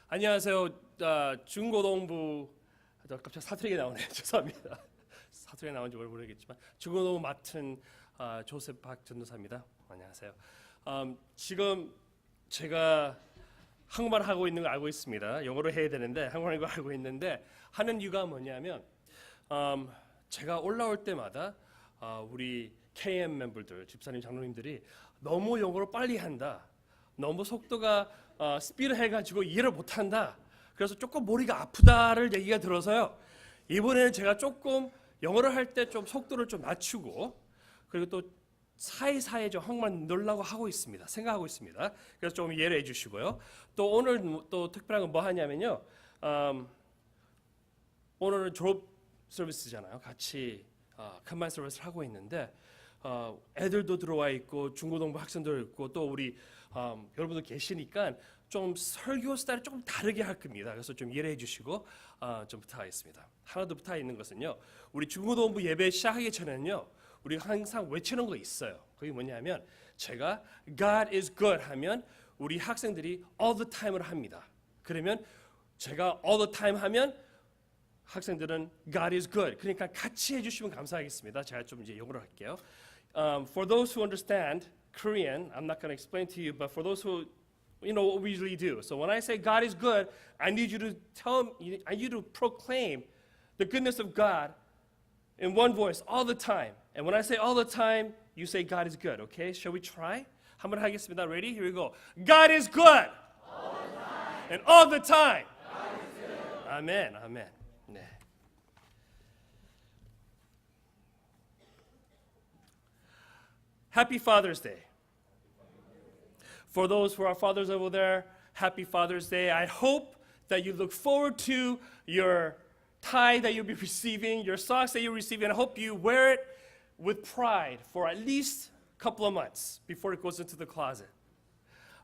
안녕하세요. 중고등부 갑자기 사투리가 나오네요. 죄송합니다. 사투리가 나온지 모르겠지만 중고등부 맡은 조셉 박 전도사입니다. 안녕하세요. 지금 제가 한국말 하고 있는 거 알고 있습니다. 영어로 해야 되는데 한국말 거 알고 있는데 하는 이유가 뭐냐면 제가 올라올 때마다 우리 KM 멤버들, 집사님, 장로님들이 너무 영어를 빨리 한다. 너무 속도가 스피드해가지고 이해를 못한다. 그래서 조금 머리가 아프다를 얘기가 들어서요. 이번에는 제가 조금 영어를 할 때 좀 속도를 좀 낮추고 그리고 또 사이사이에 좀 한국말 넣으려고 하고 있습니다. 생각하고 있습니다. 그래서 좀 이해를 해주시고요. 또 오늘 또 특별한 건 뭐 하냐면요. 오늘은 졸업 서비스잖아요. 같이 컴바인 서비스를 하고 있는데 애들도 들어와 있고 중고등부 학생도 있고 또 우리 여러분들 계시니까 좀 설교 스타일이 조금 다르게 할 겁니다. 그래서 좀 이해를 해주시고 좀 부탁하겠습니다. 하나 더 부탁 있는 것은요. 우리 중고등부 예배 시작하기 전에는요. 우리가 항상 외치는 거 있어요. 그게 뭐냐면 제가 God is good 하면 우리 학생들이 all the time을 합니다. 그러면 제가 all the time 하면 학생들은 God is good. 그러니까 같이 해주시면 감사하겠습니다. 제가 좀 이제 영어로 할게요. For those who understand Korean, I'm not going to explain to you, but for those who what we usually do. So when I say God is good, I need you to I need you to proclaim the goodness of God in one voice all the time. And when I say all the time, you say God is good. Okay? Shall we try? 한번 하겠습니다. Ready? Here we go. God is good. All the time. And all the time. God is good. Amen. Amen. 네. Happy Father's Day. For those who are fathers over there, happy Father's Day. I hope that you look forward to your tie that you'll be receiving, your socks that you're receiving. I hope you wear it with pride for at least a couple of months before it goes into the closet.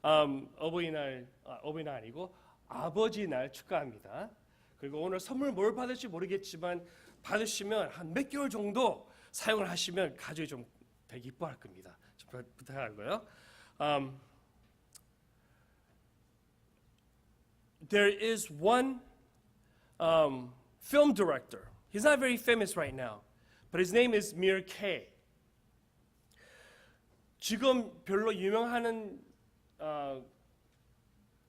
어버이날 아니고 아버지 날 축하합니다. 그리고 오늘 선물 뭘 받을지 모르겠지만 받으시면 한 몇 개월 정도 사용을 하시면 가족이 좀 되게 기뻐할 겁니다. 좀 부탁하고요. There is one film director. He's not very famous right now, but his name is Mir K. 지금 별로 유명한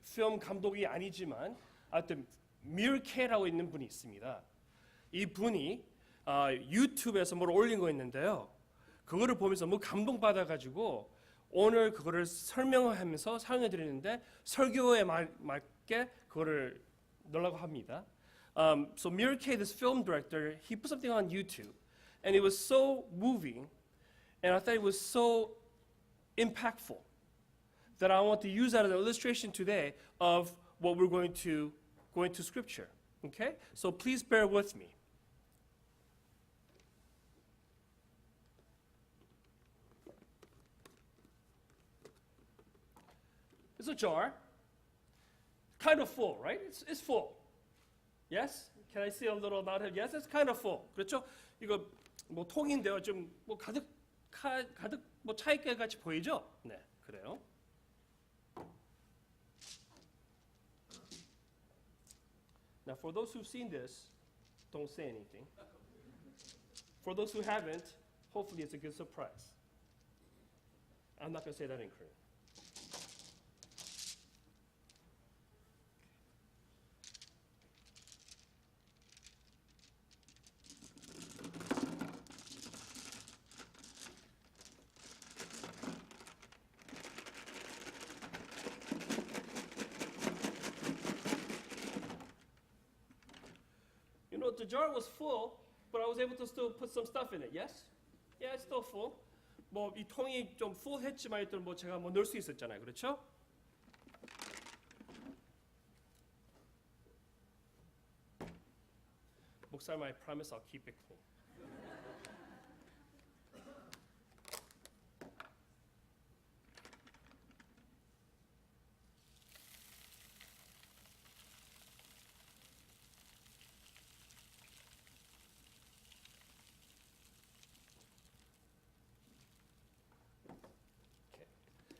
film 감독이 아니지만 하여튼 Mir K라고 있는 분이 있습니다. 이 분이 유튜브에서 뭘 올린 거 있는데요. 그거를 보면서 뭐 감동받아가지고 오늘 그거를 설명하면서 사용해 드리는데 설교에 맞게 그거를 넣으려고 합니다. So Mir K, this film director, he put something on YouTube, and it was so moving, and I thought it was so impactful that I want to use that as an illustration today of what we're going to go into Scripture. Okay, so please bear with me. It's a jar, kind of full, right? It's full. Yes? Can I see a little amount of? Yes, it's kind of full. 그렇죠? 이거 뭐 통인데요. 좀 뭐 가득 뭐 차 있게 같이 보이죠? 네, 그래요. Now, for those who've seen this, don't say anything. For those who haven't, hopefully it's a good surprise. I'm not going to say that in Korean. The jar was full, but I was able to still put some stuff in it. Yes? Yeah, it's still full. 뭐 이 통이 좀 full했지만 일단 뭐 제가 뭐 넣을 수 있었잖아요. 그렇죠? 목사님, I promise I'll keep it clean.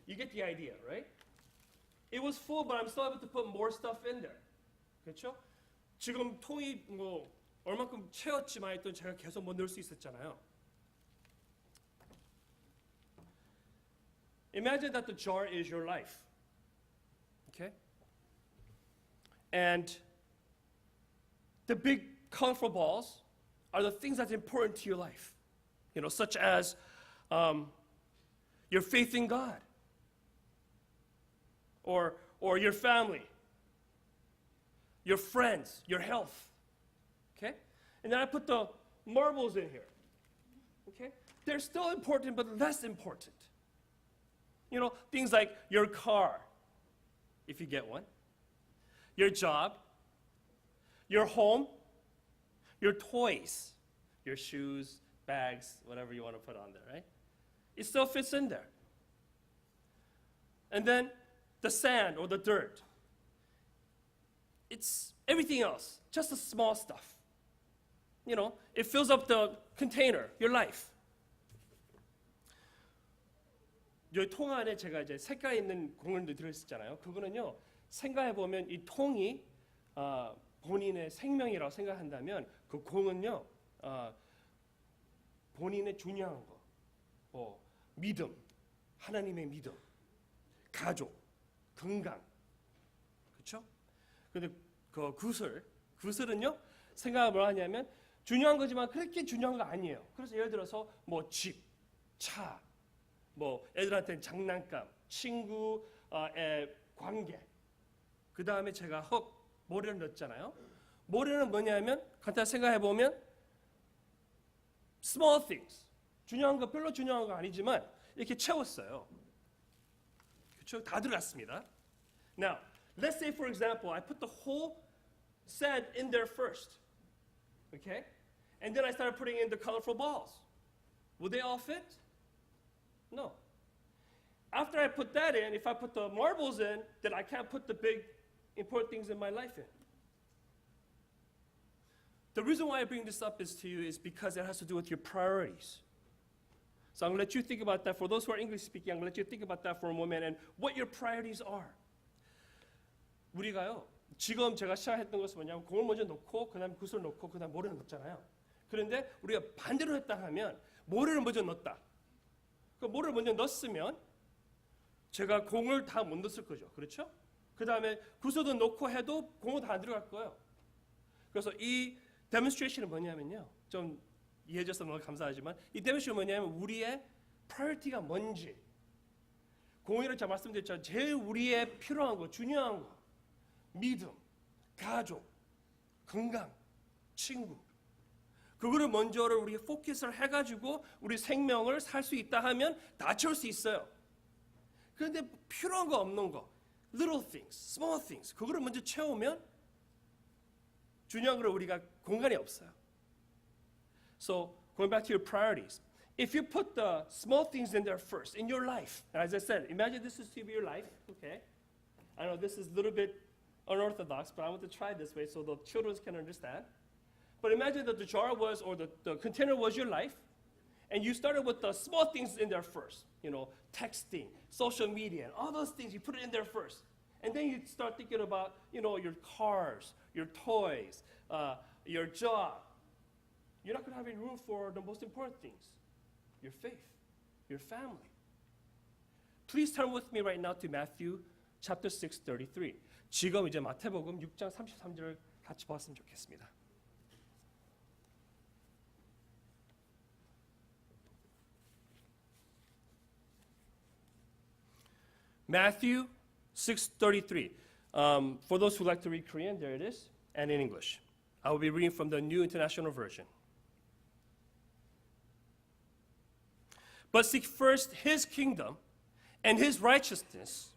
You get the idea, right? It was full, but I'm still able to put more stuff in there. 그렇죠? 지금 통이 뭐 얼마큼 채웠지만 또 제가 계속 못 넣을 수 있었잖아요. Imagine that the jar is your life. Okay? And the big colorful balls are the things that's important to your life. You know, such as your faith in God, or your family, your friends, your health. Okay? And then I put the marbles in here. Okay? They're still important, but less important. You know, things like your car, if you get one, your job, your home, your toys, your shoes, bags, whatever you want to put on there, right? It still fits in there. And then the sand or the dirt. It's everything else, just the small stuff. You know, it fills up the container, your life. 이 통 안에 제가 이제 색깔 있는 공을 들어있었잖아요. 그거는요, 생각해 보면 이 통이 본인의 생명이라고 생각한다면 그 공은요, 본인의 중요한 거, 뭐 믿음, 하나님의 믿음, 가족, 건강, 그렇죠? 근데 그 구슬은요, 생각을 뭘 하냐면 중요한 거지만 그렇게 중요한 거 아니에요. 그래서 예를 들어서 뭐 집, 차, 뭐 애들한테는 장난감, 친구의 관계. 그 다음에 제가 모래를 넣었잖아요. 모래는 뭐냐면 간단히 생각해 보면 small things, 중요한 거 별로 중요한 거 아니지만 이렇게 채웠어요. 그렇죠? 다 들어갔습니다. Now, let's say for example, I put the whole sand in there first, okay, and then I started putting in the colorful balls. Would they all fit? No. After I put that in, if I put the marbles in, then I can't put the big important things in my life in. The reason why I bring this up is to you is because it has to do with your priorities. So I'm going to let you think about that. For those who are English speaking, I'm going to let you think about that for a moment and what your priorities are. 우리가요, 지금 제가 시작했던 것은 뭐냐면 공을 먼저 넣고 그다음에 구슬을 넣고 그다음에 모래를 넣잖아요. 그런데 우리가 반대로 했다 하면 모래를 먼저 넣었다. 그 모래를 먼저 넣었으면 제가 공을 다 못 넣었을 거죠. 그렇죠? 그 다음에 구슬도 넣고 해도 공은 다 안 들어갈 거예요. 그래서 이 데몬스트레이션은 뭐냐면요. 좀 이해해줘서 너무 감사하지만 이 데몬스트레이션은 뭐냐면 우리의 프라이어티가 뭔지, 공의를 제가 말씀드렸죠. 제일 우리의 필요한 거, 중요한 거, 믿음, 가족, 건강, 친구. 그거를 먼저를 우리 포커스를 해가지고 우리 생명을 살 수 있다 하면 다 채울 수 있어요. 그런데 필요한 거 없는 거, little things, small things, 그거를 먼저 채우면 중요한 걸 우리가 공간이 없어요. So going back to your priorities, if you put the small things in there first in your life, and as I said, imagine this is to be your life. Okay, I know this is a little bit unorthodox, but I want to try this way so the children can understand. But imagine that the jar was, or the container was your life, and you started with the small things in there first. You know, texting, social media, and all those things, you put it in there first. And then you start thinking about, you know, your cars, your toys, your job. You're not going to have any room for the most important things, your faith, your family. Please turn with me right now to Matthew chapter 6:33. 지금 이제 마태복음 6장 33절을 같이 봤으면 좋겠습니다. Matthew 6:33. For those who like to read Korean, there it is, and in English. I will be reading from the New International Version. But seek first his kingdom and his righteousness,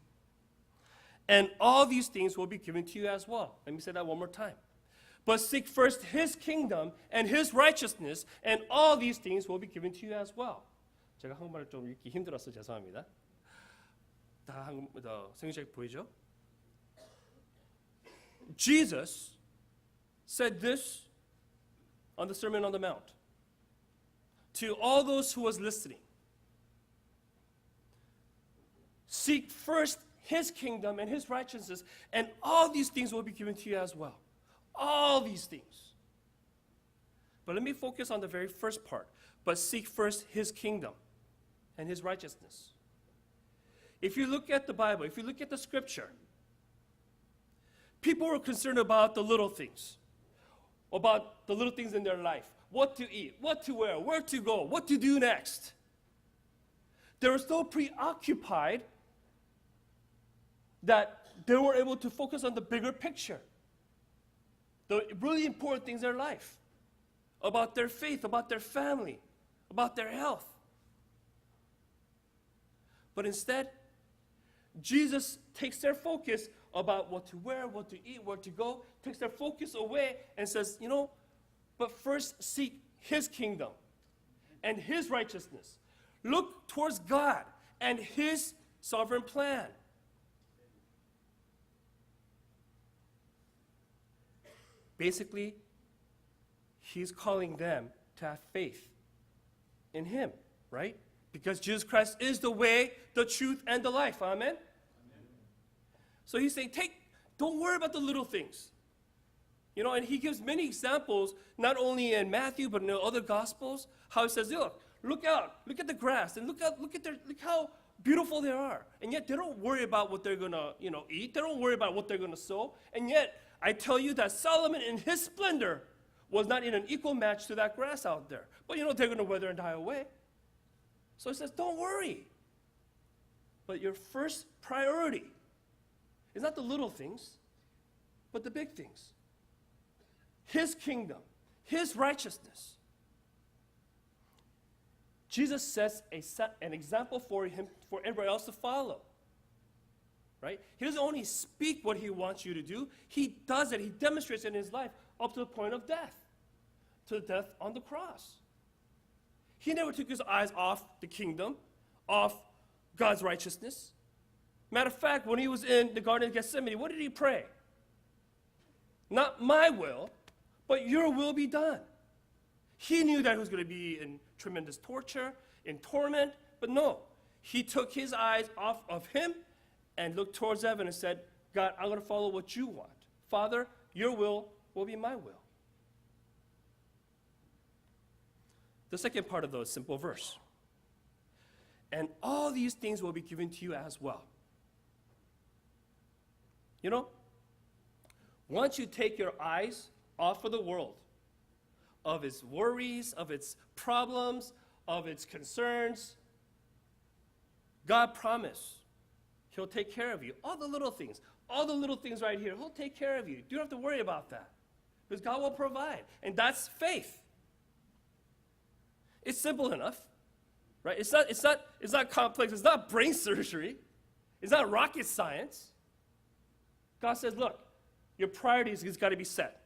and all these things will be given to you as well. Let me say that one more time. But seek first his kingdom and his righteousness, and all these things will be given to you as well. 제가 한국말을 좀 읽기 힘들어서 죄송합니다. 다 성경책 보이죠? Jesus said this on the Sermon on the Mount to all those who was listening. Seek first his kingdom and his righteousness, and all these things will be given to you as well. All these things. But let me focus on the very first part. But seek first his kingdom and his righteousness. If you look at the Bible, if you look at the scripture, people were concerned about the little things, about the little things in their life. What to eat, what to wear, where to go, what to do next. They were so preoccupied that they were able to focus on the bigger picture, the really important things in their life, about their faith, about their family, about their health. But instead, Jesus takes their focus about what to wear, what to eat, where to go, takes their focus away and says, but first seek his kingdom and his righteousness. Look towards God and his sovereign plan. Basically, he's calling them to have faith in him, right? Because Jesus Christ is the way, the truth, and the life. Amen? Amen. So he's saying, don't worry about the little things. And he gives many examples, not only in Matthew, but in the other Gospels, how he says, look out, look at the grass, and look how beautiful they are. And yet they don't worry about what they're going to, eat. They don't worry about what they're going to sow. And yet, I tell you that Solomon in his splendor was not in an equal match to that grass out there. But they're going to wither and die away. So he says, don't worry. But your first priority is not the little things, but the big things. His kingdom, his righteousness. Jesus sets an example for him, for everybody else to follow. Right? He doesn't only speak what he wants you to do, he does it, he demonstrates it in his life up to the point of death, to the death on the cross. He never took his eyes off the kingdom, off God's righteousness. Matter of fact, when he was in the Garden of Gethsemane, what did he pray? Not my will, but your will be done. He knew that he was going to be in tremendous torture, in torment, but no. He took his eyes off of him and looked towards heaven and said, God, I'm going to follow what you want. Father, your will be my will. The second part of the simple verse. And all these things will be given to you as well. Once you take your eyes off of the world, of its worries, of its problems, of its concerns, God promised he'll take care of you. All the little things right here, he'll take care of you. You don't have to worry about that because God will provide. And that's faith. It's simple enough, right? It's not complex. It's not brain surgery. It's not rocket science. God says, look, your priorities has got to be set.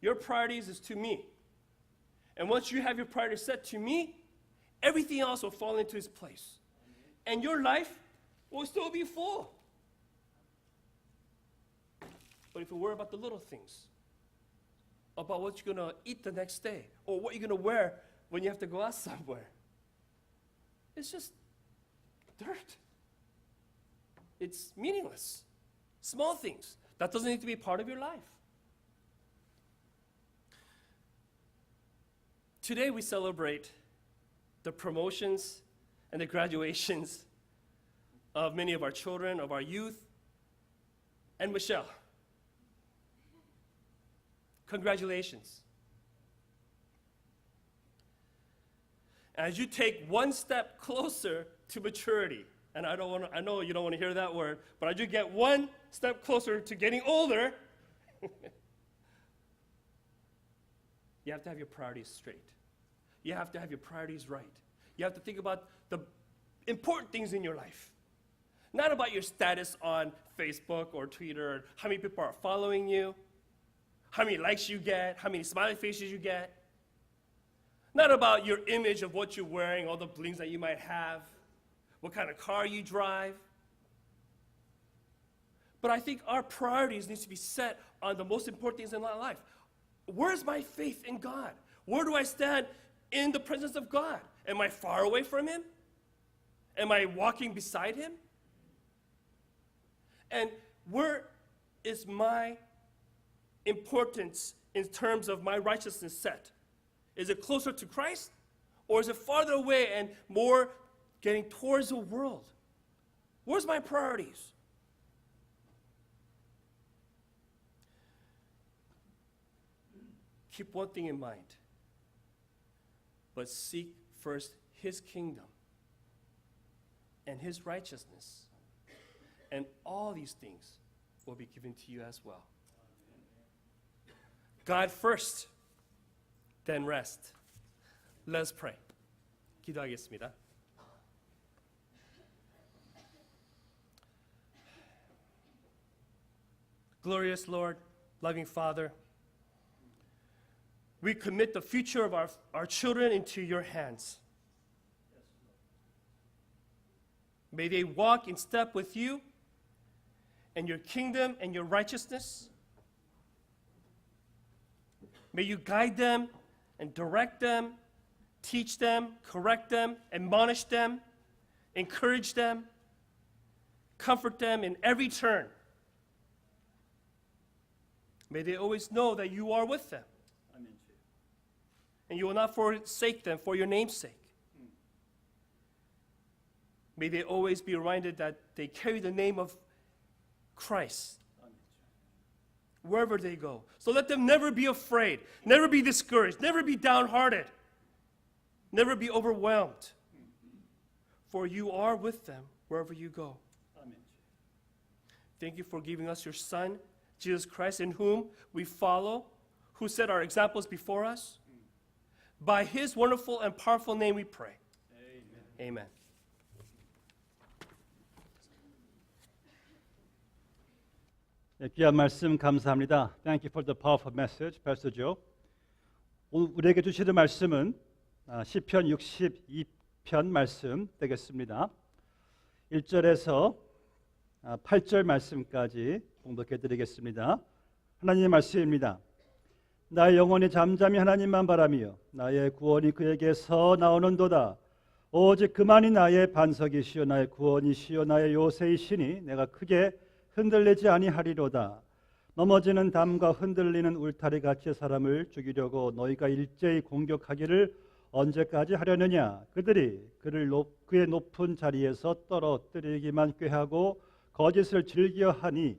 Your priorities is to me. And once you have your priorities set to me, everything else will fall into its place. And your life will still be full. But if you worry about the little things, about what you're going to eat the next day, or what you're going to wear when you have to go out somewhere, it's just dirt. It's meaningless. Small things. That doesn't need to be part of your life. Today we celebrate the promotions and the graduations of many of our children, of our youth, and Michelle. Congratulations. As you take one step closer to maturity, and I know you don't want to hear that word, but as you get one step closer to getting older, you have to have your priorities straight. You have to have your priorities right. You have to think about the important things in your life. Not about your status on Facebook or Twitter, how many people are following you, how many likes you get, how many smiley faces you get. Not about your image of what you're wearing, all the blings that you might have, what kind of car you drive. But I think our priorities need to be set on the most important things in our life. Where's my faith in God? Where do I stand in the presence of God? Am I far away from him? Am I walking beside him? And where is my importance in terms of my righteousness set? Is it closer to Christ? Or is it farther away and more getting towards the world? Where's my priorities? Keep one thing in mind, but seek first His kingdom and His righteousness, and all these things will be given to you as well. God first, then rest. Let's pray. 기도하겠습니다. Glorious Lord, loving Father, we commit the future of our children into your hands. May they walk in step with you and your kingdom and your righteousness. May you guide them and direct them, teach them, correct them, admonish them, encourage them, comfort them in every turn. May they always know that you are with them. Amen. And you will not forsake them for your name's sake. May they always be reminded that they carry the name of Christ wherever they go. So let them never be afraid, never be discouraged, never be downhearted, never be overwhelmed. For you are with them wherever you go. Amen. Thank you for giving us your Son, Jesus Christ, in whom we follow, who set our examples before us. By His wonderful and powerful name we pray. Amen. Amen. 네, 귀한 말씀 감사합니다. Thank you for the powerful message, Pastor Joe. 오늘 우리에게 주시는 말씀은 시편 62편 말씀 되겠습니다. 1절에서 8절 말씀까지 공독해 드리겠습니다. 하나님의 말씀입니다. 나의 영혼이 잠잠히 하나님만 바라며 나의 구원이 그에게서 나오는도다. 오직 그만이 나의 반석이시요 나의 구원이시요 나의 요새이시니 내가 크게 흔들리지 아니하리로다. 넘어지는 담과 흔들리는 울타리 같이 사람을 죽이려고 너희가 일제히 공격하기를 언제까지 하려느냐. 그들이 그의 높은 자리에서 떨어뜨리기만 꾀하고 거짓을 즐겨하니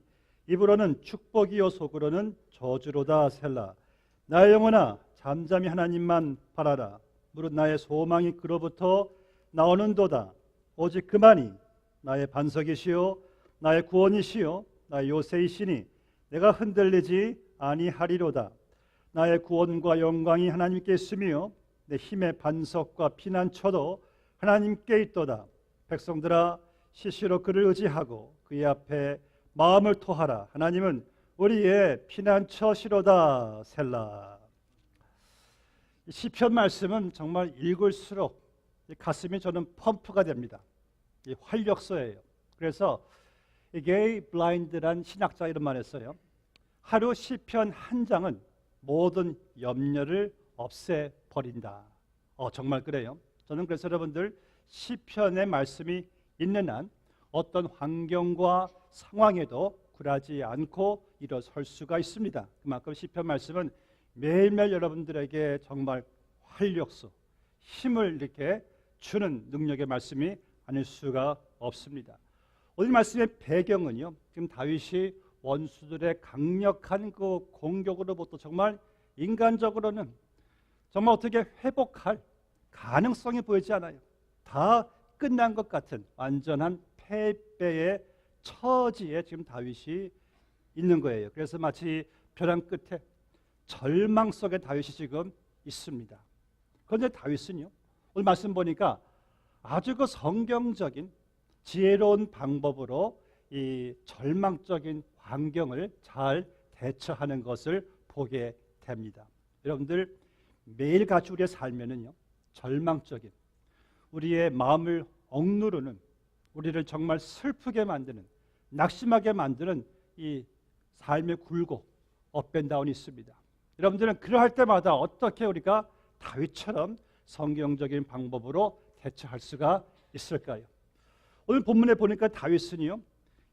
입으로는 축복이요 속으로는 저주로다. 셀라. 나의 영혼아 잠잠히 하나님만 바라라. 무릇 나의 소망이 그로부터 나오는도다. 오직 그만이 나의 반석이시요 나의 구원이시요 나의 요새이시니 내가 흔들리지 아니하리로다. 나의 구원과 영광이 하나님께 있으며 내 힘의 반석과 피난처도 하나님께 있도다. 백성들아 시시로 그를 의지하고 그의 앞에 마음을 토하라. 하나님은 우리의 피난처시로다. 셀라. 시편 말씀은 정말 읽을수록 가슴이 저는 펌프가 됩니다. 이 활력소예요. 그래서 게이 블라인드란 신학자 이런 말 했어요. 하루 시편 한 장은 모든 염려를 없애버린다. 정말 그래요. 저는 그래서 여러분들 시편의 말씀이 있는 한 어떤 환경과 상황에도 굴하지 않고 일어설 수가 있습니다. 그만큼 시편 말씀은 매일매일 여러분들에게 정말 활력소, 힘을 이렇게 주는 능력의 말씀이 아닐 수가 없습니다. 오늘 말씀의 배경은요, 지금 다윗이 원수들의 강력한 그 공격으로부터 정말 인간적으로는 정말 어떻게 회복할 가능성이 보이지 않아요. 다 끝난 것 같은 완전한 패배의 처지에 지금 다윗이 있는 거예요. 그래서 마치 벼랑 끝에 절망 속에 다윗이 지금 있습니다. 그런데 다윗은요, 오늘 말씀 보니까 아주 그 성경적인 지혜로운 방법으로 이 절망적인 환경을 잘 대처하는 것을 보게 됩니다. 여러분들 매일같이 우리의 삶에는요, 절망적인 우리의 마음을 억누르는, 우리를 정말 슬프게 만드는, 낙심하게 만드는 이 삶의 굴곡, 업앤다운이 있습니다. 여러분들은 그러할 때마다 어떻게 우리가 다윗처럼 성경적인 방법으로 대처할 수가 있을까요? 오늘 본문에 보니까 다윗은요,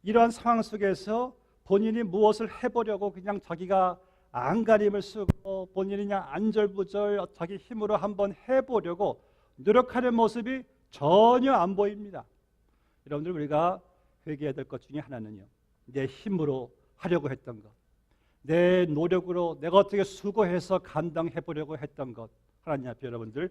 이러한 상황 속에서 본인이 무엇을 해보려고 그냥 자기가 안간힘을 쓰고 본인이 그냥 안절부절 자기 힘으로 한번 해보려고 노력하는 모습이 전혀 안 보입니다. 여러분들, 우리가 회개해야 될 것 중에 하나는요, 내 힘으로 하려고 했던 것, 내 노력으로 내가 어떻게 수고해서 감당해 보려고 했던 것, 하나님 앞에 여러분들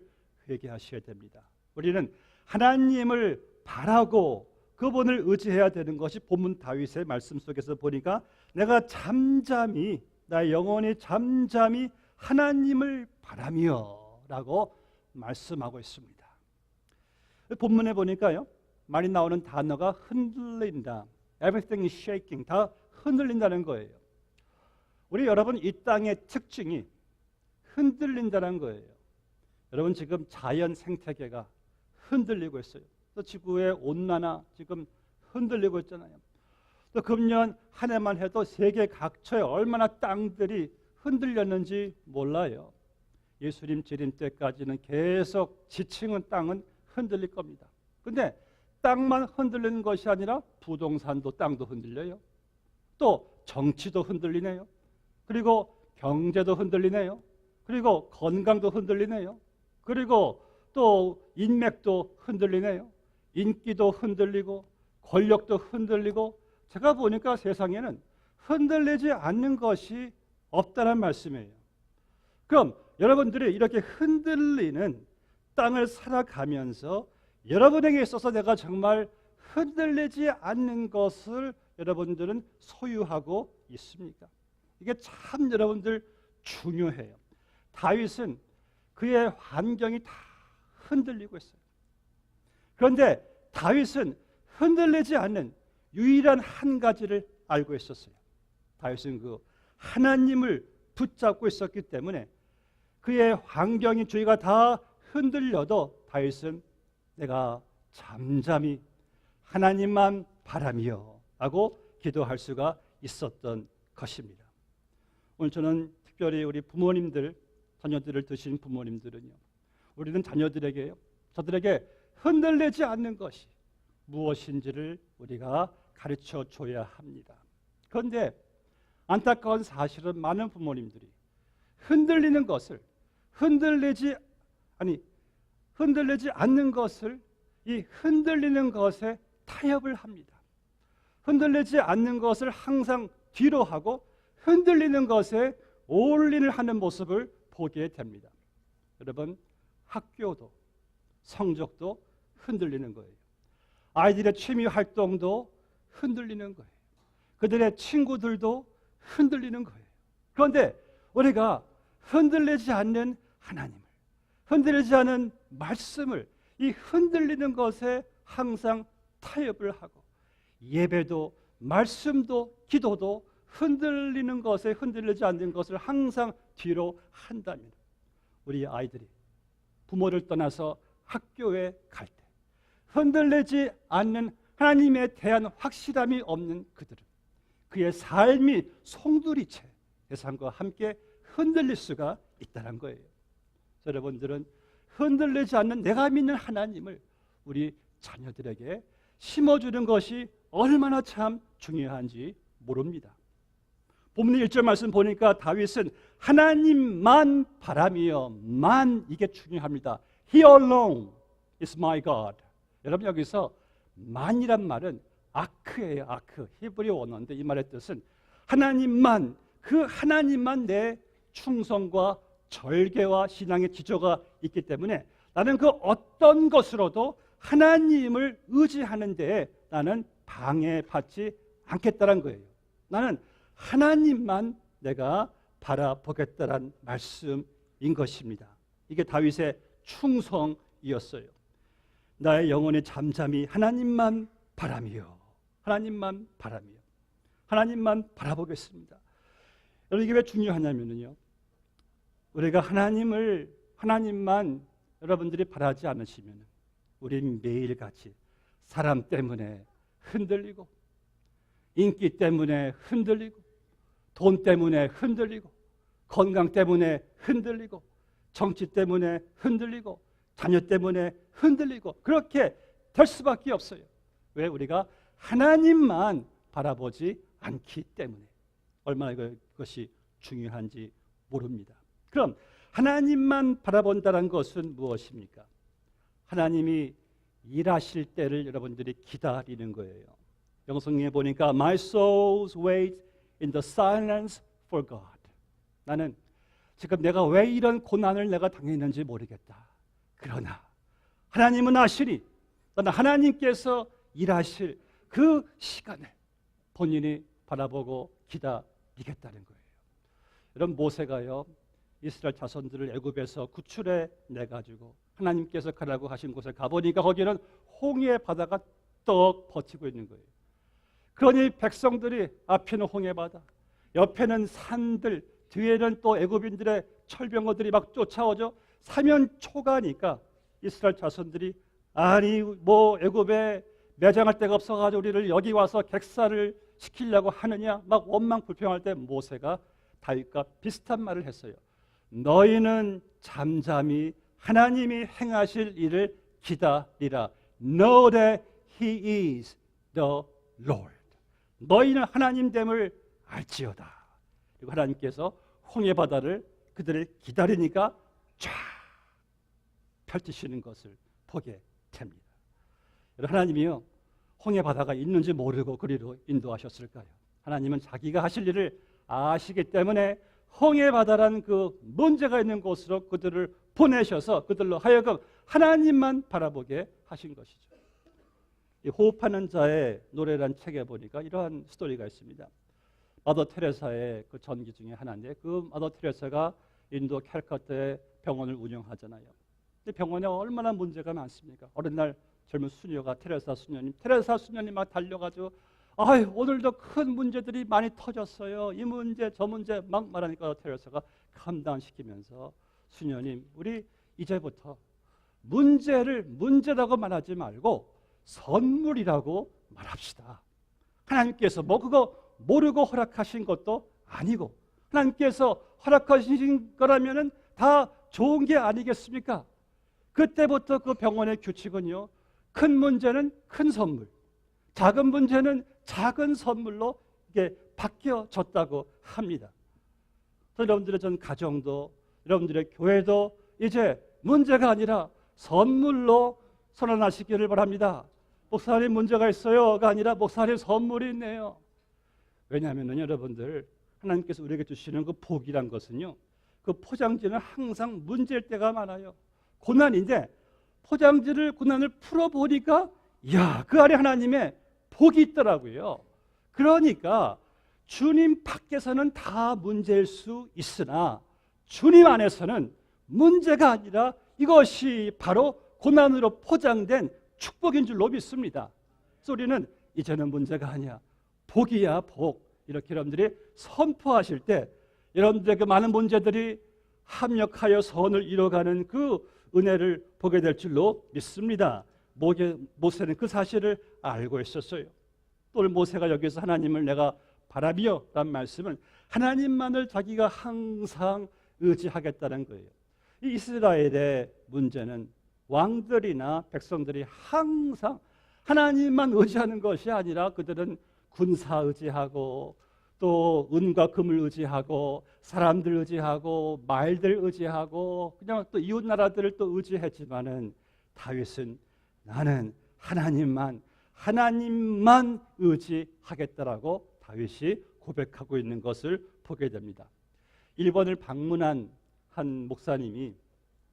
회개하셔야 됩니다. 우리는 하나님을 바라고 그분을 의지해야 되는 것이 본문 다윗의 말씀 속에서 보니까 내가 잠잠히, 나의 영혼이 잠잠히 하나님을 바라며 라고 말씀하고 있습니다. 본문에 보니까요, 많이 나오는 단어가 흔들린다, everything is shaking, 다 흔들린다는 거예요. 우리 여러분, 이 땅의 특징이 흔들린다는 거예요. 여러분, 지금 자연 생태계가 흔들리고 있어요. 또 지구의 온난화 지금 흔들리고 있잖아요. 또 금년 한 해만 해도 세계 각처에 얼마나 땅들이 흔들렸는지 몰라요. 예수님 재림 때까지는 계속 지층은 땅은 흔들릴 겁니다. 근데 땅만 흔들리는 것이 아니라 부동산도, 땅도 흔들려요. 또 정치도 흔들리네요. 그리고 경제도 흔들리네요. 그리고 건강도 흔들리네요. 그리고 또 인맥도 흔들리네요. 인기도 흔들리고 권력도 흔들리고, 제가 보니까 세상에는 흔들리지 않는 것이 없다는 말씀이에요. 그럼 여러분들이 이렇게 흔들리는 땅을 살아가면서 여러분에게 있어서 내가 정말 흔들리지 않는 것을 여러분들은 소유하고 있습니까? 이게 참 여러분들 중요해요. 다윗은 그의 환경이 다 흔들리고 있어요. 그런데 다윗은 흔들리지 않는 유일한 한 가지를 알고 있었어요. 다윗은 그 하나님을 붙잡고 있었기 때문에 그의 환경이 주위가 다 흔들려도 다윗은 내가 잠잠히 하나님만 바라며 하고 기도할 수가 있었던 것입니다. 오늘 저는 특별히 우리 부모님들, 자녀들을 두신 부모님들은요, 우리는 자녀들에게요, 저들에게 흔들리지 않는 것이 무엇인지를 우리가 가르쳐 줘야 합니다. 그런데 안타까운 사실은 많은 부모님들이 흔들리는 것을, 흔들리지 않는 것을 이 흔들리는 것에 타협을 합니다. 흔들리지 않는 것을 항상 뒤로 하고 흔들리는 것에 올인을 하는 모습을 보게 됩니다. 여러분, 학교도 성적도 흔들리는 거예요. 아이들의 취미 활동도 흔들리는 거예요. 그들의 친구들도 흔들리는 거예요. 그런데 우리가 흔들리지 않는 하나님을, 흔들리지 않은 말씀을 이 흔들리는 것에 항상 타협을 하고, 예배도 말씀도 기도도 흔들리는 것에 흔들리지 않는 것을 항상 뒤로 한다면, 우리 아이들이 부모를 떠나서 학교에 갈 때 흔들리지 않는 하나님에 대한 확실함이 없는 그들은 그의 삶이 송두리째 세상과 함께 흔들릴 수가 있다는 거예요. 여러분들은 흔들리지 않는 내가 믿는 하나님을 우리 자녀들에게 심어주는 것이 얼마나 참 중요한지 모릅니다. 본문 1절 말씀 보니까 다윗은 하나님만 바라며, 만, 이게 중요합니다. He alone is my God. 여러분, 여기서 만이란 말은 아크예요. 아크, 히브리 원어인데 이 말의 뜻은 하나님만, 그 하나님만 내 충성과 절개와 신앙의 기초가 있기 때문에 나는 그 어떤 것으로도 하나님을 의지하는 데에 나는 방해받지 않겠다는 거예요. 나는 하나님만 내가 바라보겠다는 말씀인 것입니다. 이게 다윗의 충성이었어요. 나의 영혼이 잠잠히 하나님만 바라며, 하나님만 바라며, 하나님만 바라보겠습니다. 여러분, 이게 왜 중요하냐면요, 우리가 하나님만 여러분들이 바라지 않으시면 우리는 매일같이 사람 때문에 흔들리고, 인기 때문에 흔들리고, 돈 때문에 흔들리고, 건강 때문에 흔들리고, 정치 때문에 흔들리고, 자녀 때문에 흔들리고, 그렇게 될 수밖에 없어요. 왜? 우리가 하나님만 바라보지 않기 때문에 얼마나 그것이 중요한지 모릅니다. 그럼 하나님만 바라본다는 것은 무엇입니까? 하나님이 일하실 때를 여러분들이 기다리는 거예요. 영성경에 보니까 My soul waits in the silence for God. 나는 지금 내가 왜 이런 고난을 내가 당했는지 모르겠다. 그러나 하나님은 아시니 나는 하나님께서 일하실 그 시간을 본인이 바라보고 기다리겠다는 거예요. 여러분 모세가요 이스라엘 자손들을 애굽에서 구출해 내가지고 하나님께서 가라고 하신 곳에 가보니까 거기는 홍해 바다가 떡 버티고 있는 거예요. 그러니 백성들이 앞에는 홍해 바다, 옆에는 산들, 뒤에는 또 애굽인들의 철병거들이 막 쫓아오죠. 사면초가니까 이스라엘 자손들이 아니 뭐 애굽에 매장할 데가 없어가지고 우리를 여기 와서 객사를 시키려고 하느냐 막 원망 불평할 때 모세가 다윗과 비슷한 말을 했어요. 너희는 잠잠히 하나님이 행하실 일을 기다리라. Know that He is the Lord. 너희는 하나님됨을 알지어다. 그리고 하나님께서 홍해 바다를 그들을 기다리니까 쫙 펼치시는 것을 보게 됩니다. 하나님이요 홍해 바다가 있는지 모르고 그리로 인도하셨을까요? 하나님은 자기가 하실 일을 아시기 때문에 홍해 바다란 그 문제가 있는 곳으로 그들을 보내셔서 그들로 하여금 하나님만 바라보게 하신 것이죠. 이 호흡하는 자의 노래란 책에 보니까 이러한 스토리가 있습니다. 마더 테레사의 그 전기 중에 하나인데 그 마더 테레사가 인도 캘커타에 병원을 운영하잖아요. 근데 병원에 얼마나 문제가 많습니까? 어느 날 젊은 수녀가 테레사 수녀님 막 달려가지고 오늘도 큰 문제들이 많이 터졌어요. 이 문제 저 문제 막 말하니까 테레사가 감당시키면서 수녀님 우리 이제부터 문제를 문제라고 말하지 말고 선물이라고 말합시다. 하나님께서 뭐 그거 모르고 허락하신 것도 아니고 하나님께서 허락하신 거라면은 다 좋은 게 아니겠습니까? 그때부터 그 병원의 규칙은요. 큰 문제는 큰 선물, 작은 문제는 작은 선물로 이게 바뀌어졌다고 합니다. 여러분들의 전 가정도 여러분들의 교회도 이제 문제가 아니라 선물로 선언하시기를 바랍니다. 목사님 문제가 있어요가 아니라 목사님 선물이 있네요. 왜냐하면 여러분들 하나님께서 우리에게 주시는 그 복이란 것은요. 그 포장지는 항상 문제일 때가 많아요. 고난인데 포장지를 고난을 풀어보니까 그 안에 하나님의 복이 있더라고요. 그러니까 주님 밖에서는 다 문제일 수 있으나 주님 안에서는 문제가 아니라 이것이 바로 고난으로 포장된 축복인 줄로 믿습니다. 그래서 우리는 이제는 문제가 아니야. 복이야 복. 이렇게 여러분들이 선포하실 때 여러분들의 그 많은 문제들이 합력하여 선을 이뤄가는 그 은혜를 보게 될 줄로 믿습니다. 모세는 그 사실을 알고 있었어요. 또 모세가 여기서 하나님을 내가 바라비어 라는 말씀은 하나님만을 자기가 항상 의지하겠다는 거예요. 이 이스라엘의 문제는 왕들이나 백성들이 항상 하나님만 의지하는 것이 아니라 그들은 군사 의지하고 또 은과 금을 의지하고 사람들 의지하고 말들 의지하고 그냥 또 이웃 나라들을 또 의지했지만은 다윗은 나는 하나님만 의지하겠다라고 다윗이 고백하고 있는 것을 보게 됩니다. 일본을 방문한 한 목사님이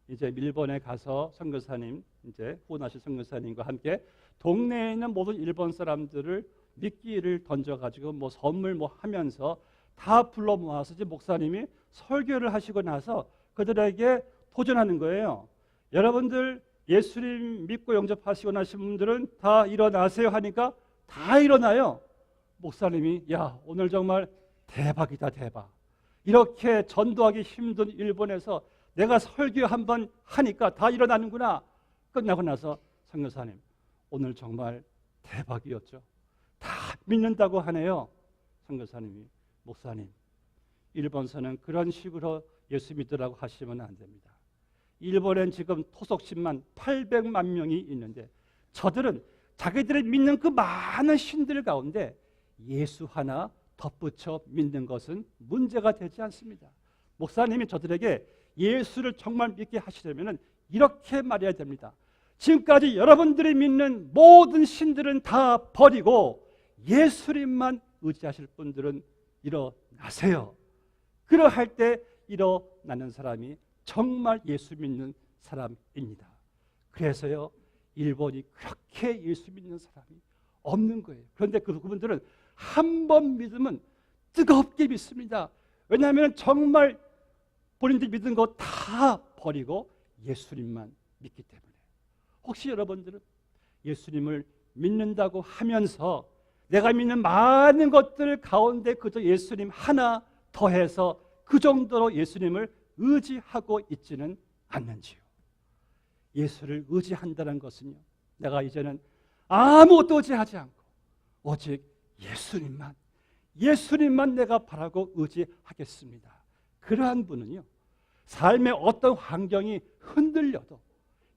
이제 일본에 가서 선교사님 이제 후원하신 선교사님과 함께 동네에 있는 모든 일본 사람들을 미끼를 던져가지고 뭐 선물 뭐 하면서 다 불러 모아서 이제 목사님이 설교를 하시고 나서 그들에게 도전하는 거예요. 여러분들 예수님 믿고 영접하시고 나신 분들은 다 일어나세요 하니까 다 일어나요. 목사님이 오늘 정말 대박이다 대박. 이렇게 전도하기 힘든 일본에서 내가 설교 한번 하니까 다 일어나는구나. 끝나고 나서 선교사님 오늘 정말 대박이었죠. 다 믿는다고 하네요. 선교사님이 목사님 일본서는 그런 식으로 예수 믿으라고 하시면 안 됩니다. 일본엔 지금 토속 10만 800만 명이 있는데 저들은 자기들이 믿는 그 많은 신들 가운데 예수 하나 덧붙여 믿는 것은 문제가 되지 않습니다. 목사님이 저들에게 예수를 정말 믿게 하시려면 이렇게 말해야 됩니다. 지금까지 여러분들이 믿는 모든 신들은 다 버리고 예수님만 의지하실 분들은 일어나세요. 그러할 때 일어나는 사람이 정말 예수 믿는 사람입니다. 그래서요, 일본이 그렇게 예수 믿는 사람이 없는 거예요. 그런데 그분들은 한 번 믿으면 뜨겁게 믿습니다. 왜냐하면 정말 본인들이 믿은 거 다 버리고 예수님만 믿기 때문에. 혹시 여러분들은 예수님을 믿는다고 하면서 내가 믿는 많은 것들 가운데 그저 예수님 하나 더해서 그 정도로 예수님을 의지하고 있지는 않는지요? 예수를 의지한다는 것은요, 내가 이제는 아무것도 의지하지 않고 오직 예수님만 내가 바라고 의지하겠습니다. 그러한 분은요, 삶의 어떤 환경이 흔들려도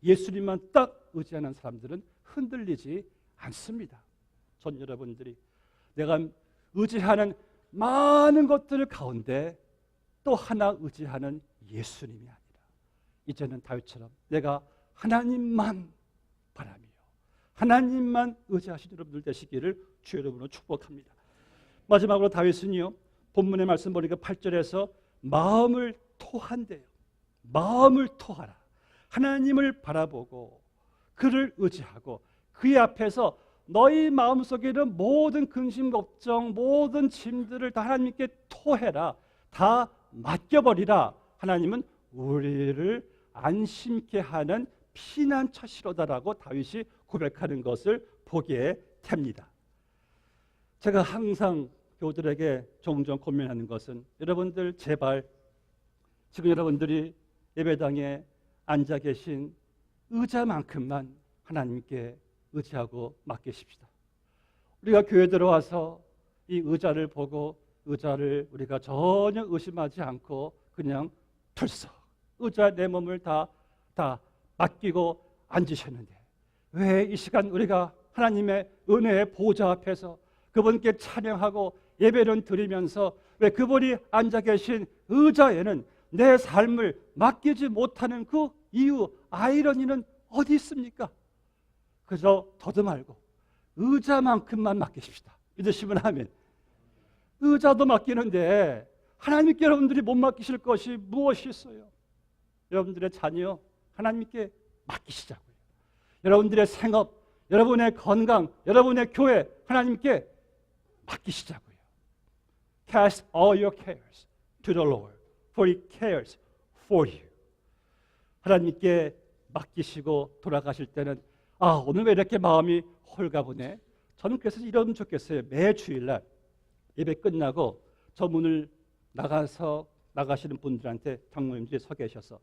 예수님만 딱 의지하는 사람들은 흔들리지 않습니다. 전 여러분들이 내가 의지하는 많은 것들 가운데 또 하나 의지하는 예수님이 아니라 이제는 다윗처럼 내가 하나님만 바라며 하나님만 의지하시는 여러분들 되시기를 주의 이름으로 축복합니다. 마지막으로 다윗은요, 본문의 말씀 보니까 8절에서 마음을 토한대요. 마음을 토하라. 하나님을 바라보고 그를 의지하고 그의 앞에서 너희 마음속에 있는 모든 근심 걱정 모든 짐들을 다 하나님께 토해라. 다 맡겨버리라. 하나님은 우리를 안심케 하는 피난처시로다라고 다윗이 고백하는 것을 보게 됩니다. 제가 항상 교우들에게 종종 고민하는 것은 여러분들 제발 지금 여러분들이 예배당에 앉아 계신 의자만큼만 하나님께 의지하고 맡기십시다. 우리가 교회 들어와서 이 의자를 보고 의자를 우리가 전혀 의심하지 않고 그냥 털썩 의자에 내 몸을 다 맡기고 앉으셨는데 왜 이 시간 우리가 하나님의 은혜의 보좌 앞에서 그분께 찬양하고 예배를 드리면서 왜 그분이 앉아 계신 의자에는 내 삶을 맡기지 못하는 그 이유, 아이러니는 어디 있습니까? 그저 더도 말고 의자만큼만 맡기십시다. 믿으시면 아멘. 의자도 맡기는데 하나님께 여러분들이 못 맡기실 것이 무엇이 있어요? 여러분들의 자녀 하나님께 맡기시자고요. 여러분들의 생업, 여러분의 건강, 여러분의 교회 하나님께 맡기시자고요. Cast all your cares to the Lord, for He cares for you. 하나님께 맡기시고 돌아가실 때는 오늘 왜 이렇게 마음이 홀가분해? 저는 그래서 이러면 좋겠어요. 매 주일날 예배 끝나고 저 문을 나가시는 분들한테 장로님들이 서 계셔서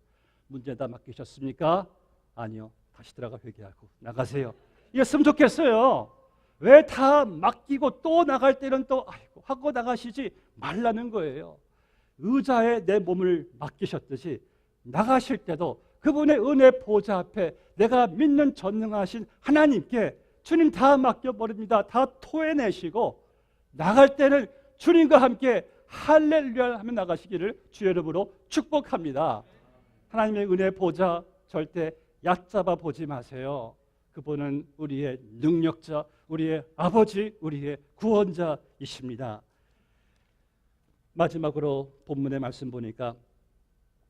문제 다 맡기셨습니까? 아니요. 다시 들어가 회개하고 나가세요. 이랬으면 좋겠어요. 왜 다 맡기고 또 나갈 때는 또 하고 나가시지 말라는 거예요. 의자에 내 몸을 맡기셨듯이 나가실 때도 그분의 은혜 보좌 앞에 내가 믿는 전능하신 하나님께 주님 다 맡겨버립니다. 다 토해내시고 나갈 때는 주님과 함께 할렐루야 하며 나가시기를 주의 이름으로 축복합니다. 하나님의 은혜 보좌 절대 얕잡아 보지 마세요. 그분은 우리의 능력자, 우리의 아버지, 우리의 구원자이십니다. 마지막으로 본문의 말씀 보니까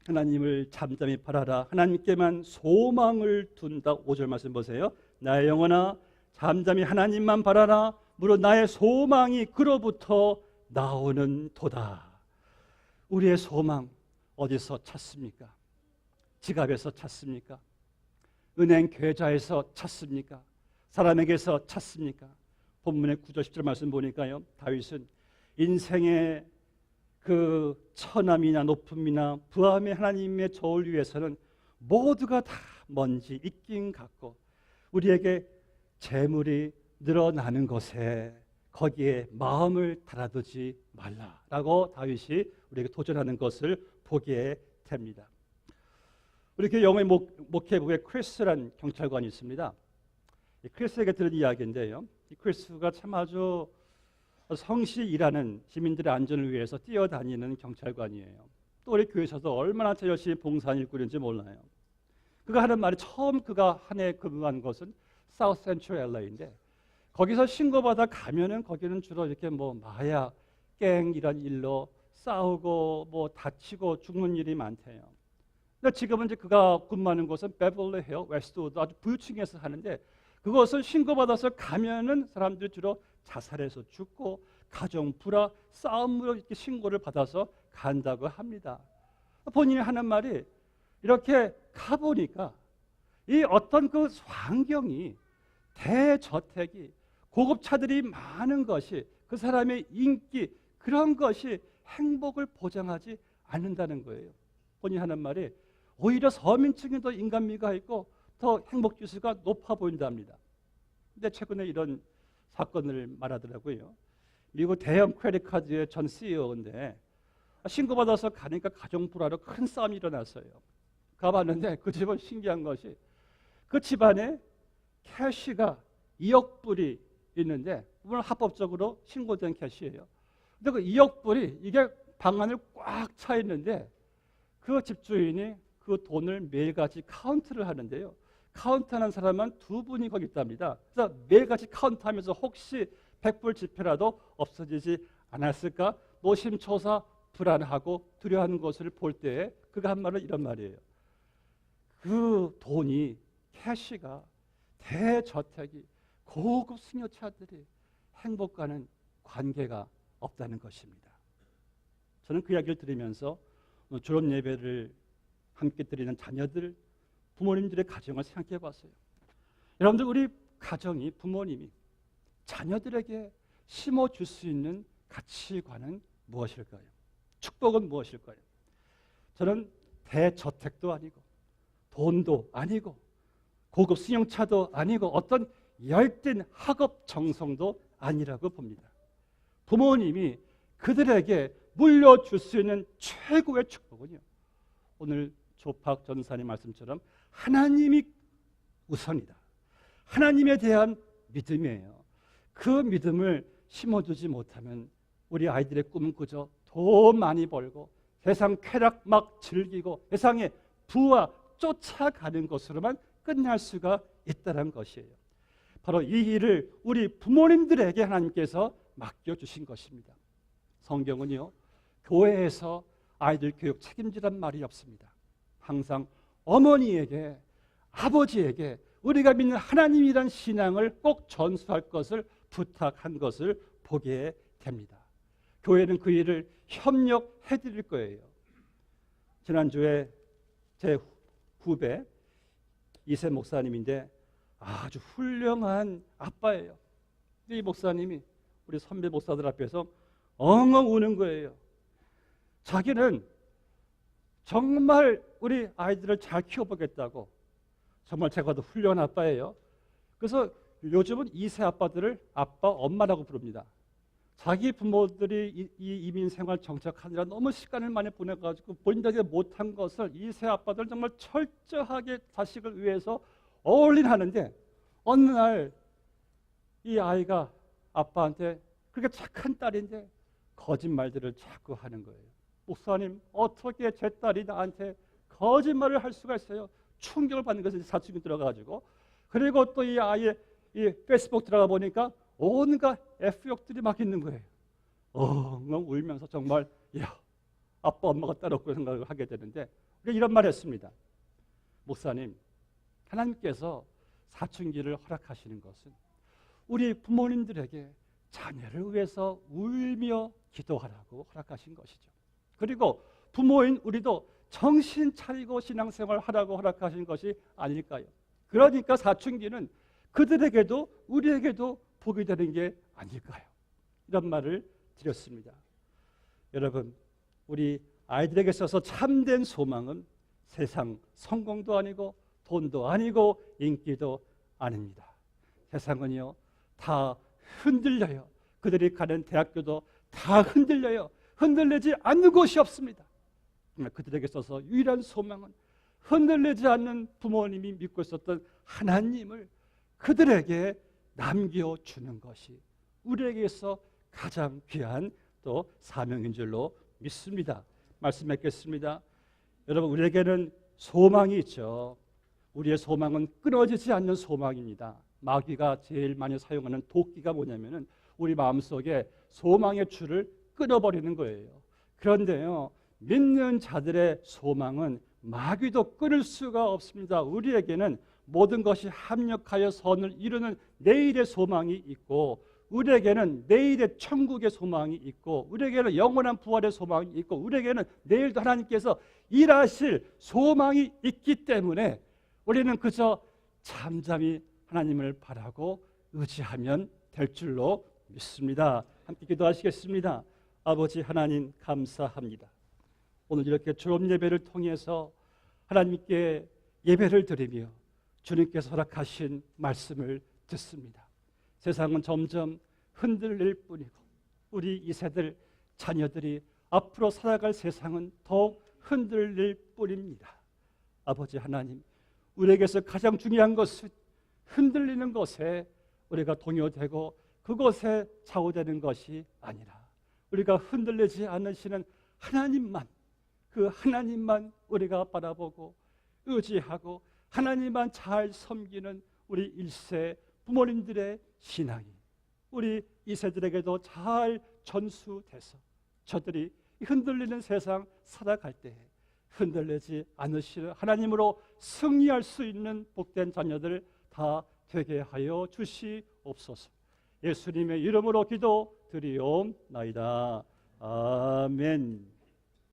하나님을 잠잠히 바라라. 하나님께만 소망을 둔다. 5절 말씀 보세요. 나의 영혼아 잠잠히 하나님만 바라라. 무릇 나의 소망이 그로부터 나오는 도다. 우리의 소망 어디서 찾습니까? 지갑에서 찾습니까? 은행 계좌에서 찾습니까? 사람에게서 찾습니까? 본문의 9절 10절 말씀 보니까요, 다윗은 인생의 그 처남이나 높음이나 부함의 하나님의 저울 위에서는 모두가 다 먼지 있긴 같고 우리에게 재물이 늘어나는 것에 거기에 마음을 달아두지 말라라고 다윗이 우리에게 도전하는 것을 보게 됩니다. 우리 교회 영어의 목회부에 크리스라는 경찰관이 있습니다. 이 크리스에게 들은 이야기인데요. 이 크리스가 참 아주 성실히 일하는 시민들의 안전을 위해서 뛰어다니는 경찰관이에요. 또 우리 교회에서도 얼마나 더 열심히 봉사한 일꾼인지 몰라요. 그가 하는 말이 처음 그가 한 해 근무한 곳은 사우스 센트럴 LA인데 거기서 신고받아 가면은 거기는 주로 이렇게 뭐 마약, 갱 이런 일로 싸우고 뭐 다치고 죽는 일이 많대요. 근데 지금은 이제 그가 근무하는 곳은 베벌리 힐, 웨스트우드 아주 부유층에서 사는데 그것을 신고받아서 가면은 사람들이 주로 자살해서 죽고 가정 불화, 싸움으로 이렇게 신고를 받아서 간다고 합니다. 본인이 하는 말이 이렇게 가보니까 이 어떤 그 환경이 대저택이 고급차들이 많은 것이 그 사람의 인기 그런 것이 행복을 보장하지 않는다는 거예요. 본인이 하는 말이 오히려 서민층이 더 인간미가 있고 더 행복 지수가 높아 보인답니다. 근데 최근에 이런 사건을 말하더라고요. 미국 대형 크레딧 카드의 전 CEO인데 신고받아서 가니까 가정 불화로 큰 싸움이 일어났어요. 가봤는데 그 집은 신기한 것이 그 집안에 캐시가 2억 불이 있는데 물론 합법적으로 신고된 캐시예요. 근데 그 2억 불이 이게 방안을 꽉 차 있는데 그 집주인이 그 돈을 매일같이 카운트를 하는데요. 카운트하는 사람은 두 분이 거기 있답니다. 그래서 매일같이 카운트하면서 혹시 100불 지폐라도 없어지지 않았을까 노심초사 불안하고 두려워하는 것을 볼 때에 그가 한 말은 이런 말이에요. 그 돈이 캐시가 대저택이 고급 승용차들이 행복과는 관계가 없다는 것입니다. 저는 그 이야기를 들으면서 졸업 예배를 함께 드리는 자녀들, 부모님들의 가정을 생각해 봤어요. 여러분들 우리 가정이 부모님이 자녀들에게 심어줄 수 있는 가치관은 무엇일까요? 축복은 무엇일까요? 저는 대저택도 아니고 돈도 아니고 고급 승용차도 아니고 어떤 열띤 학업 정성도 아니라고 봅니다. 부모님이 그들에게 물려줄 수 있는 최고의 축복은요. 오늘 조팍 전사님 말씀처럼 하나님이 우선이다. 하나님에 대한 믿음이에요. 그 믿음을 심어주지 못하면 우리 아이들의 꿈은 그저 돈 많이 벌고 세상 쾌락 막 즐기고 세상에 부와 쫓아가는 것으로만 끝날 수가 있다는 것이에요. 바로 이 일을 우리 부모님들에게 하나님께서 맡겨주신 것입니다. 성경은요, 교회에서 아이들 교육 책임지란 말이 없습니다. 항상 어머니에게, 아버지에게 우리가 믿는 하나님이란 신앙을 꼭 전수할 것을 부탁한 것을 보게 됩니다. 교회는 그 일을 협력해 드릴 거예요. 지난주에 제 후배 이세 목사님인데 아주 훌륭한 아빠예요. 이 목사님이 우리 선배 목사들 앞에서 엉엉 우는 거예요. 자기는 정말 우리 아이들을 잘 키워보겠다고 정말 제가 더 훌륭한 아빠예요. 그래서 요즘은 2세 아빠들을 아빠, 엄마라고 부릅니다. 자기 부모들이 이 이민 생활 정착하느라 너무 시간을 많이 보내가지고 본인들에게 못한 것을 2세 아빠들은 정말 철저하게 자식을 위해서 어울린하는데 어느 날 이 아이가 아빠한테 그렇게 착한 딸인데 거짓말들을 자꾸 하는 거예요. 목사님, 어떻게 제 딸이 나한테 거짓말을 할 수가 있어요? 충격을 받는 것을 사춘기 들어가지고 그리고 또 이 아이의 이 페이스북 들어가 보니까 온갖 F욕들이 막 있는 거예요. 엉엉 울면서 정말 야, 아빠 엄마가 따로 없고 생각을 하게 되는데 이런 말 했습니다. 목사님, 하나님께서 사춘기를 허락하시는 것은 우리 부모님들에게 자녀를 위해서 울며 기도하라고 허락하신 것이죠. 그리고 부모인 우리도 정신 차리고 신앙생활 하라고 허락하신 것이 아닐까요? 그러니까 사춘기는 그들에게도 우리에게도 복이 되는 게 아닐까요? 이런 말을 드렸습니다. 여러분, 우리 아이들에게 있어서 참된 소망은 세상 성공도 아니고 돈도 아니고 인기도 아닙니다. 세상은요 다 흔들려요. 그들이 가는 대학교도 다 흔들려요. 흔들리지 않는 곳이 없습니다. 그들에게 있어서 유일한 소망은 흔들리지 않는 부모님이 믿고 있었던 하나님을 그들에게 남겨주는 것이 우리에게서 가장 귀한 또 사명인 줄로 믿습니다. 말씀 맺겠습니다. 여러분, 우리에게는 소망이 있죠. 우리의 소망은 끊어지지 않는 소망입니다. 마귀가 제일 많이 사용하는 도끼가 뭐냐면은 우리 마음속에 소망의 줄을 끊어버리는 거예요. 그런데요, 믿는 자들의 소망은 마귀도 끊을 수가 없습니다. 우리에게는 모든 것이 합력하여 선을 이루는 내일의 소망이 있고, 우리에게는 내일의 천국의 소망이 있고, 우리에게는 영원한 부활의 소망이 있고, 우리에게는 내일도 하나님께서 일하실 소망이 있기 때문에 우리는 그저 잠잠히 하나님을 바라고 의지하면 될 줄로 믿습니다. 함께 기도하시겠습니다. 아버지 하나님, 감사합니다. 오늘 이렇게 졸업 예배를 통해서 하나님께 예배를 드리며 주님께서 허락하신 말씀을 듣습니다. 세상은 점점 흔들릴 뿐이고, 우리 이 세대 자녀들이 앞으로 살아갈 세상은 더욱 흔들릴 뿐입니다. 아버지 하나님, 우리에게서 가장 중요한 것은 흔들리는 것에 우리가 동요되고 그것에 좌우되는 것이 아니라 우리가 흔들리지 않으시는 하나님만, 그 하나님만 우리가 바라보고 의지하고 하나님만 잘 섬기는 우리 일세 부모님들의 신앙이 우리 이세들에게도 잘 전수돼서 저들이 흔들리는 세상 살아갈 때 흔들리지 않으시는 하나님으로 승리할 수 있는 복된 자녀들 다 되게 하여 주시옵소서. 예수님의 이름으로 기도드리옵나이다. 아멘.